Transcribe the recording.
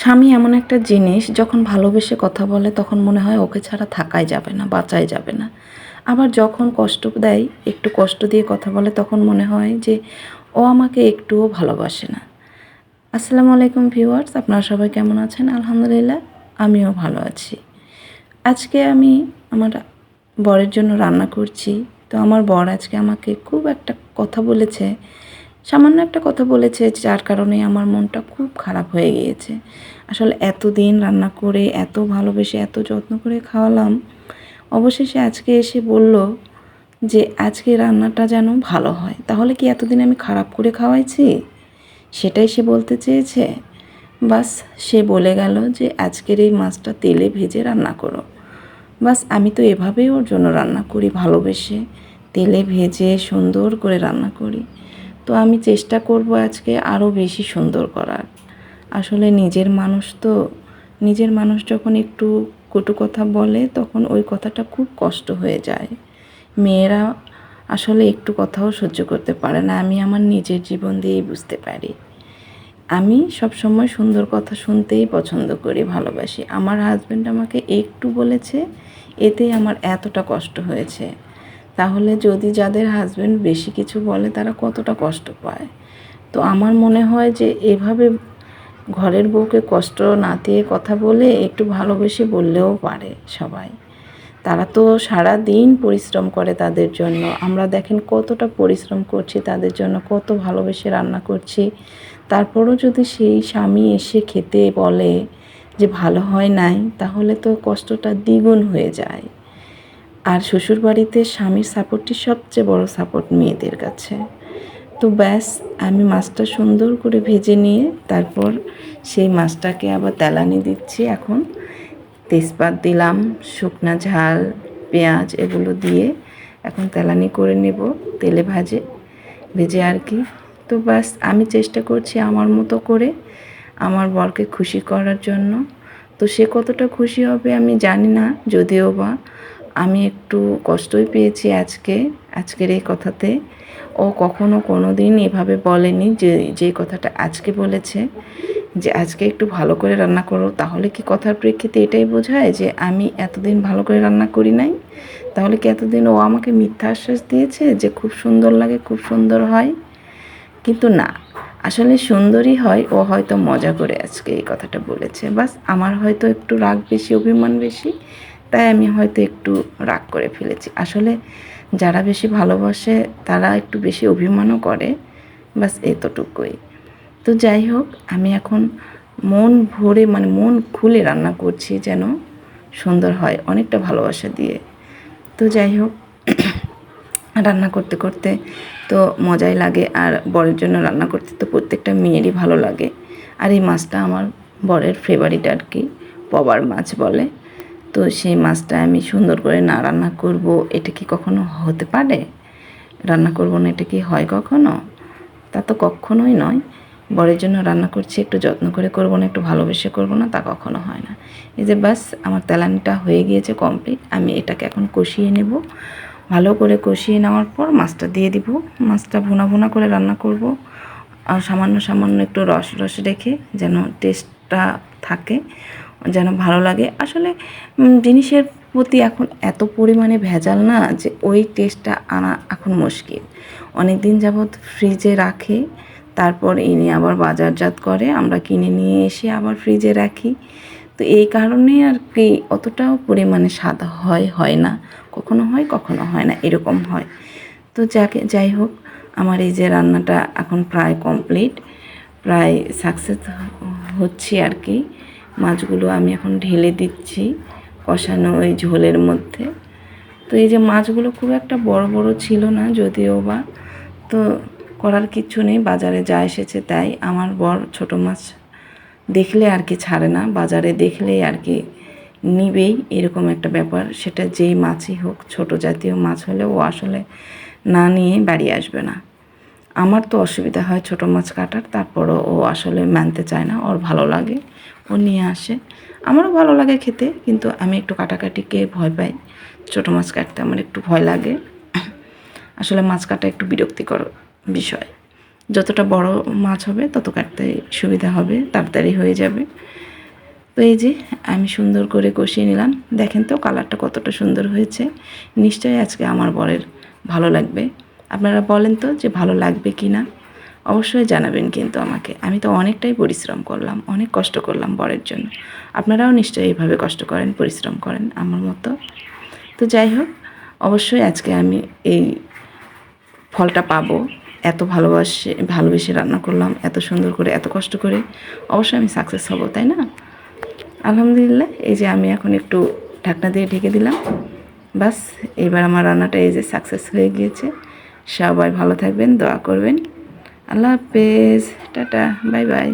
স্বামী এমন একটা জিনিস, যখন ভালোবেসে কথা বলে তখন মনে হয় ওকে ছাড়া থাকাই যাবে না, বাঁচাই যাবে না। আবার যখন কষ্ট দেয়, একটু কষ্ট দিয়ে কথা বলে, তখন মনে হয় যে ও আমাকে একটুও ভালোবাসে না। আসসালামু আলাইকুম ভিউয়ার্স, আপনারা সবাই কেমন আছেন? আলহামদুলিল্লাহ, আমিও ভালো আছি। আজকে আমি আমার বরের জন্য রান্না করছি। তো আমার বর আজকে আমাকে খুব একটা কথা বলেছে, সামান্য একটা কথা বলেছে, যার কারণে আমার মনটা খুব খারাপ হয়ে গিয়েছে। আসলে এতদিন রান্না করে, এত ভালোবেসে, এত যত্ন করে খাওয়ালাম, অবশেষে আজকে এসে বলল যে আজকে রান্নাটা যেন ভালো হয়। তাহলে কি এতদিন আমি খারাপ করে খাওয়াইছি? সেটাই সে বলতে চেয়েছে। বাস, সে বলে গেল যে আজকের এই মাছটা তেলে ভেজে রান্না করো। বাস, আমি তো এভাবেই ওর জন্য রান্না করি, ভালোবেসে তেলে ভেজে সুন্দর করে রান্না করি। তো আমি চেষ্টা করব আজকে আরও বেশি সুন্দর করার। আসলে নিজের মানুষ যখন একটু কটু কথা বলে, তখন ওই কথাটা খুব কষ্ট হয়ে যায়। মেয়েরা আসলে একটু কথাও সহ্য করতে পারে না, আমি আমার নিজের জীবন দিয়েই বুঝতে পারি। আমি সবসময় সুন্দর কথা শুনতেই পছন্দ করি, ভালোবাসি। আমার হাজব্যান্ড আমাকে একটু বলেছে, এতেই আমার এতটা কষ্ট হয়েছে। তাহলে যদি যাদের হাজব্যান্ড বেশি কিছু বলে, তারা কতটা কষ্ট পায়। তো আমার মনে হয় যে এভাবে ঘরের বউকে কষ্ট না দিয়ে কথা বলে একটু ভালোবেসে বললেও পারে সবাই। তারা তো সারা দিন পরিশ্রম করে তাদের জন্য। আমরা দেখেন কতটা পরিশ্রম করছি তাদের জন্য, কত ভালোবেসে রান্না করছি। তারপরও যদি সেই স্বামী এসে খেতে বলে যে ভালো হয় নাই, তাহলে তো কষ্টটা দ্বিগুণ হয়ে যায়। আর শ্বশুরবাড়িতে স্বামীর সাপোর্টই সবচেয়ে বড় সাপোর্ট মেয়েদের কাছে। তো ব্যাস, আমি মাছটা সুন্দর করে ভেজে নিয়ে তারপর সেই মাছটাকে আবার তেলানি দিচ্ছি। এখন তেজপাত দিলাম, শুকনা ঝাল, পেঁয়াজ এগুলো দিয়ে এখন তেলানি করে নেব, তেলে ভেজে আর কি। তো ব্যাস, আমি চেষ্টা করছি আমার মতো করে আমার বরকে খুশি করার জন্য। তো সে কতটা খুশি হবে আমি জানি না, যদিও বা আমি একটু কষ্টই পেয়েছি আজকের এই কথাতে। ও কখনো কোনো দিন এভাবে বলেনি যে কথাটা আজকে বলেছে, যে আজকে একটু ভালো করে রান্না করো। তাহলে কি কথার প্রেক্ষিতে এটাই বোঝায় যে আমি এতদিন ভালো করে রান্না করি নাই? তাহলে কি এতদিন ও আমাকে মিথ্যা আশ্বাস দিয়েছে যে খুব সুন্দর লাগে, খুব সুন্দর হয়? কিন্তু না, আসলে সুন্দরই হয়। ও হয়তো মজা করে আজকে এই কথাটা বলেছে। বাস, আমার হয়তো একটু রাগ বেশি, অভিমান বেশি, তাই আমি হয়তো একটু রাগ করে ফেলেছি। আসলে যারা বেশি ভালোবাসে তারা একটু বেশি অভিমানও করে। বাস এতটুকুই। তো যাই হোক, আমি এখন মন ভরে, মানে মন খুলে রান্না করছি যেন সুন্দর হয়, অনেকটা ভালোবাসা দিয়ে। তো যাই হোক, রান্না করতে করতে তো মজাই লাগে। আর বরের জন্য রান্না করতে তো প্রত্যেকটা মেয়েরই ভালো লাগে। আর এই মাছটা আমার বরের ফেভারিট আর কি, পবার মাছ বলে। তো সেই মাছটা আমি সুন্দর করে না রান্না করব, এটা কি কখনো হতে পারে? রান্না করব না, এটা কি হয় কখনো? তা তো কখনোই নয়। বরের জন্য রান্না করছি, একটু যত্ন করে করব না, একটু ভালোবেসে করব না, তা কখনো হয় না। এই যে বাস, আমার তেলানিটা হয়ে গিয়েছে কমপ্লিট। আমি এটাকে এখন কষিয়ে নেব। ভালো করে কষিয়ে নেওয়ার পর মাছটা দিয়ে দিব। মাছটা ভুনা ভুনা করে রান্না করব, আর সামান্য সামান্য একটু রস রস রেখে, যেন টেস্টটা থাকে, যেন ভালো লাগে। আসলে জিনিসের প্রতি এখন এত পরিমাণে ভেজাল না, যে ওই টেস্টটা আনা এখন মুশকিল। অনেক দিন যাবৎ ফ্রিজে রাখে, তারপর এনে আবার বাজারজাত করে, আমরা কিনে নিয়ে এসে আবার ফ্রিজে রাখি। তো এই কারণে আর কি অতটাও পরিমাণে স্বাদ হয় না, কখনো হয় কখনো হয় না, এরকম হয়। তো যাই হোক, আমার এই যে রান্নাটা এখন প্রায় কমপ্লিট, প্রায় সাকসেস হচ্ছি আর কি। মাছগুলো আমি এখন ঢেলে দিচ্ছি কষানো ওই ঝোলের মধ্যে। তো এই যে মাছগুলো খুব একটা বড় বড় ছিল না যদিও বা, তো করার কিচ্ছু নেই, বাজারে যা এসেছে তাই। আমার বর ছোট মাছ দেখলে আর কি ছাড়ে না, বাজারে দেখলেই আর কি নিবেই, এরকম একটা ব্যাপার। সেটা যেই মাছই হোক, ছোট জাতীয় মাছ হলে ও আসলে না নিয়ে বাড়ি আসবে না। আমার তো অসুবিধা হয় ছোট মাছ কাটার, তারপরও ও আসলে মানতে চায় না, ওর ভালো লাগে, ও নিয়ে আসে। আমারও ভালো লাগে খেতে, কিন্তু আমি একটু কাটাকাটিকে ভয় পাই। ছোট মাছ কাটতে আমার একটু ভয় লাগে। আসলে মাছ কাটা একটু বিরক্তিকর বিষয়। যতটা বড় মাছ হবে তত কাটতে সুবিধা হবে, তাড়াতাড়ি হয়ে যাবে। তো এই যে আমি সুন্দর করে কষিয়ে নিলাম। দেখেন তো কালারটা কতটা সুন্দর হয়েছে। নিশ্চয়ই আজকে আমার বরের ভালো লাগবে। আপনারা বলেন তো যে ভালো লাগবে কি না, অবশ্যই জানাবেন কিন্তু আমাকে। আমি তো অনেকটাই পরিশ্রম করলাম, অনেক কষ্ট করলাম বরের জন্য। আপনারাও নিশ্চয়ই এইভাবে কষ্ট করেন, পরিশ্রম করেন আমার মতো। তো যাই হোক, অবশ্যই আজকে আমি এই ফলটা পাবো। এত ভালোবেসে রান্না করলাম, এত সুন্দর করে, এত কষ্ট করে, অবশ্যই আমি সাকসেস হব, তাই না? আলহামদুলিল্লাহ। এই যে আমি এখন একটু ঢাকনা দিয়ে ঢেকে দিলাম। বাস, এবার আমার রান্নাটা এই যে সাকসেস হয়ে গিয়েছে। সবাই ভালো থাকবেন, দোয়া করবেন। আল্লাহ হাফেজ, টাটা, বাই বাই।